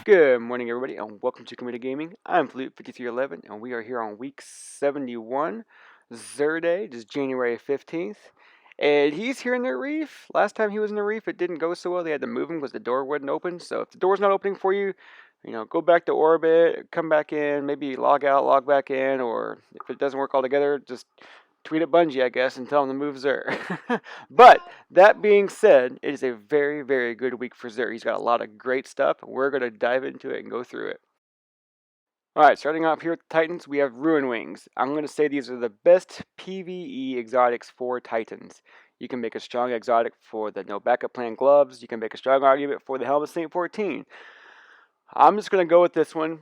Good morning, everybody, and welcome to Community Gaming. I'm Flute5311, and we are here on week 71, Zerde, just January 15th. And he's here in the Reef. Last time he was in the Reef, it didn't go so well. They had to move him because the door wouldn't open. So if the door's not opening for you, go back to orbit, come back in, maybe log out, log back in, or if it doesn't work altogether, just tweet at Bungie, I guess, and tell them to move Zer. But that being said, it is a very, very good week for Zer. He's got a lot of great stuff. We're going to dive into it and go through it. Alright, starting off here with the Titans, we have Ruin Wings. I'm going to say these are the best PvE exotics for Titans. You can make a strong exotic for the no backup plan gloves. You can make a strong argument for the Helmet Saint 14. I'm just going to go with this one.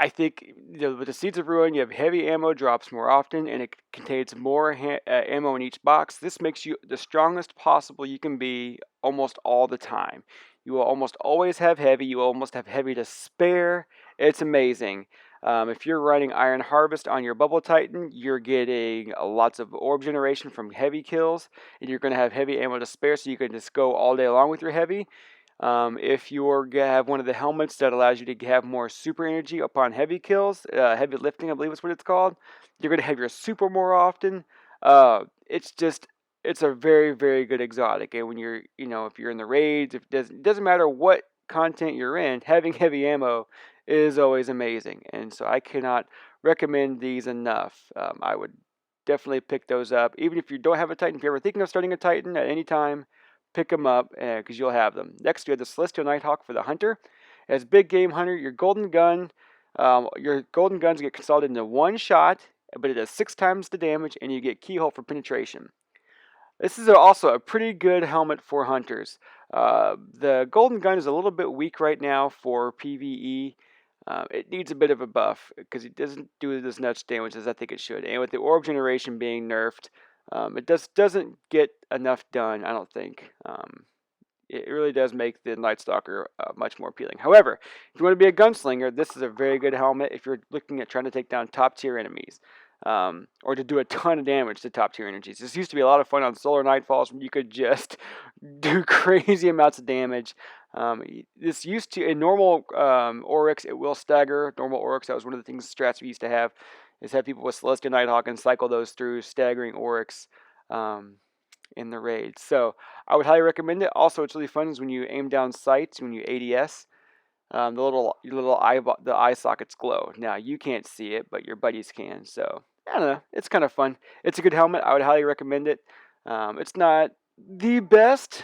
I think with the Seeds of Ruin, you have heavy ammo drops more often, and it contains more ammo in each box. This makes you the strongest possible you can be almost all the time. You will almost always have heavy. You will almost have heavy to spare. It's amazing. If you're running Iron Harvest on your Bubble Titan, you're getting lots of orb generation from heavy kills, and you're going to have heavy ammo to spare, so you can just go all day long with your heavy. If you have one of the helmets that allows you to have more super energy upon heavy kills, heavy lifting, I believe is what it's called, you're going to have your super more often. It's a very, very good exotic. And when if you're in the raids, it doesn't matter what content you're in, having heavy ammo is always amazing. And so I cannot recommend these enough. I would definitely pick those up. Even if you don't have a Titan, if you're ever thinking of starting a Titan at any time, pick them up because you'll have them. Next, we have the Celestial Nighthawk for the Hunter. As Big Game Hunter, your golden guns get consolidated into one shot, but it does 6 times the damage, and you get keyhole for penetration. This is also a pretty good helmet for hunters. The golden gun is a little bit weak right now for PvE. It needs a bit of a buff because it doesn't do as much damage as I think it should. And with the orb generation being nerfed, it doesn't get enough done, I don't think. It really does make the Night Stalker much more appealing. However, if you want to be a gunslinger, this is a very good helmet if you're looking at trying to take down top tier enemies. Or to do a ton of damage to top tier energies. This used to be a lot of fun on Solar Nightfalls when you could just do crazy amounts of damage. This used to, in normal Oryx, it will stagger. Normal Oryx, that was one of the things strats we used to have, is have people with Celestial Nighthawk and cycle those through staggering Oryx in the raid. So I would highly recommend it. Also, it's really fun is when you aim down sights, when you ADS, the eye sockets glow. Now you can't see it, but your buddies can. So I don't know. It's kind of fun. It's a good helmet. I would highly recommend it. It's not the best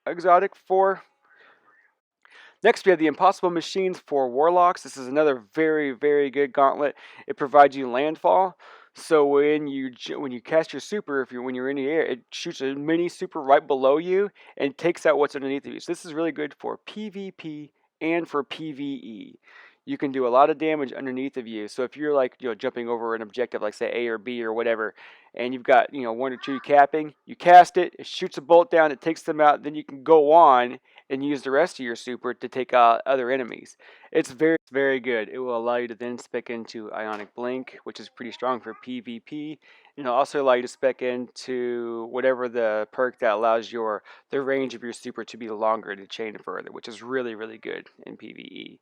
exotic for. Next, we have the Impossible Machines for Warlocks. This is another very, very good gauntlet. It provides you landfall. So when you cast your super, when you're in the air, it shoots a mini super right below you and takes out what's underneath of you. So this is really good for PvP and for PvE. You can do a lot of damage underneath of you. So if you're jumping over an objective like say A or B or whatever, and you've got 1 or 2 capping, you cast it, it shoots a bolt down, it takes them out, then you can go on and use the rest of your super to take out other enemies. It's very, very good. It will allow you to then spec into Ionic Blink, which is pretty strong for PvP. It'll also allow you to spec into whatever the perk that allows the range of your super to be longer to chain further, which is really, really good in PvE.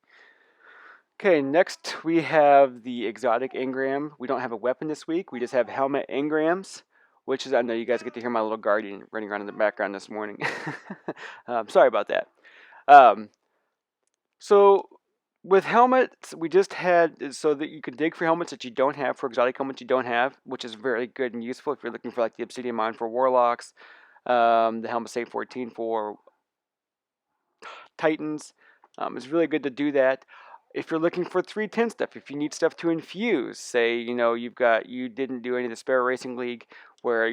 Okay, next we have the exotic engram. We don't have a weapon this week. We just have Helmet Engrams, which is, I know you guys get to hear my little guardian running around in the background this morning. Sorry about that. So with helmets, we just had so that you can dig for helmets that you don't have, for exotic helmets you don't have, which is very good and useful if you're looking for like the Obsidian Mine for Warlocks, the Helmet Saint 14 for Titans. It's really good to do that. If you're looking for 310 stuff, if you need stuff to infuse, say you didn't do any of the Sparrow Racing League where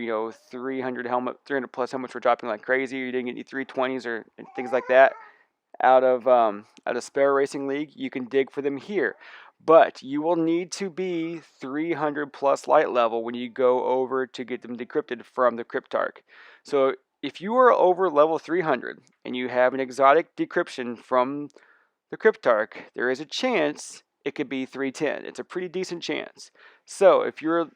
300 plus helmets were dropping like crazy, or you didn't get any 320s or things like that out of Sparrow Racing League, you can dig for them here. But you will need to be 300 plus light level when you go over to get them decrypted from the Cryptarch. So if you are over level 300 and you have an exotic decryption from the Cryptarch, there is a chance it could be 310. It's a pretty decent chance. So if you're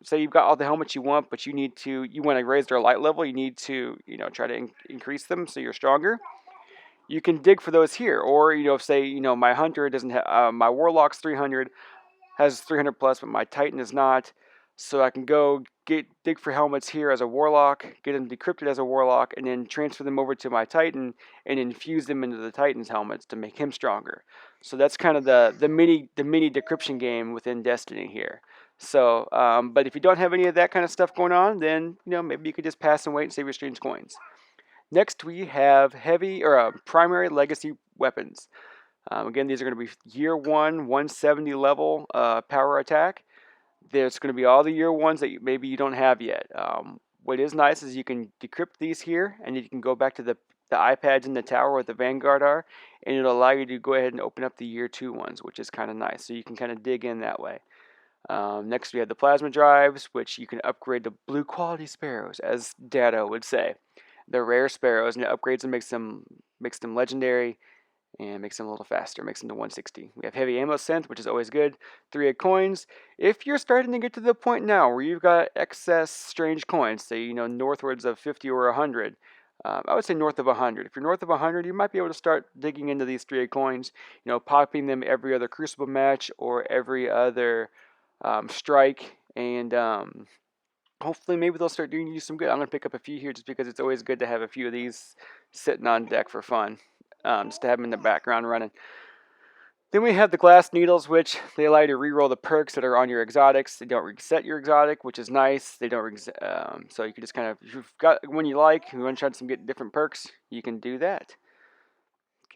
say you've got all the helmets you want, but you want to raise their light level, you need to try to increase them so you're stronger. you can dig for those here. Or, if say, my hunter doesn't have, my warlock's 300, has 300 plus, but my titan is not. So I can go dig for helmets here as a warlock, get them decrypted as a warlock, and then transfer them over to my titan and infuse them into the titan's helmets to make him stronger. So that's kind of the mini decryption game within Destiny here. So, but if you don't have any of that kind of stuff going on, then maybe you could just pass and wait and save your strange coins. Next, we have heavy or primary legacy weapons. Again, these are going to be year 170 level power attack. There's going to be all the year ones that maybe you don't have yet. What is nice is you can decrypt these here, and you can go back to the iPads in the tower where the Vanguard are, and it'll allow you to go ahead and open up the year 2 ones, which is kind of nice. So you can kind of dig in that way. Next, we have the plasma drives, which you can upgrade the blue quality sparrows, as Dado would say. The rare sparrows, and it upgrades them, makes them legendary, and makes them a little faster, makes them to 160. We have heavy ammo scent, which is always good. 3 coins. If you're starting to get to the point now where you've got excess strange coins, say northwards of 50 or 100, I would say north of 100. If you're north of 100, you might be able to start digging into these 3 coins. Popping them every other Crucible match or every other strike, and hopefully maybe they'll start doing you some good. I'm going to pick up a few here just because it's always good to have a few of these sitting on deck for fun, just to have them in the background running. Then we have the glass needles, which they allow you to reroll the perks that are on your exotics. They don't reset your exotic, which is nice. They don't so you can just kind of, if you've got one you like, you want to try some get different perks, you can do that.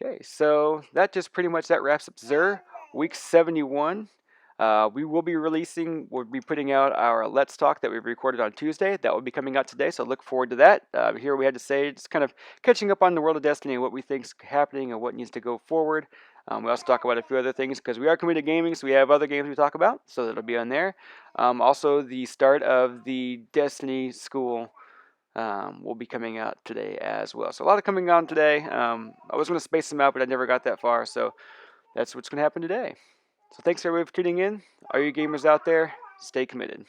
Okay, so that wraps up Xur week 71. We'll be putting out our Let's Talk that we recorded on Tuesday. That will be coming out today, so look forward to that. Here we had to say, just kind of catching up on the world of Destiny and what we think is happening and what needs to go forward. We also talk about a few other things because we are committed gaming, so we have other games we talk about, so that'll be on there. Also, the start of the Destiny school will be coming out today as well. So a lot of coming on today. I was going to space them out, but I never got that far, so that's what's going to happen today. So thanks everybody for tuning in. All you gamers out there, stay committed.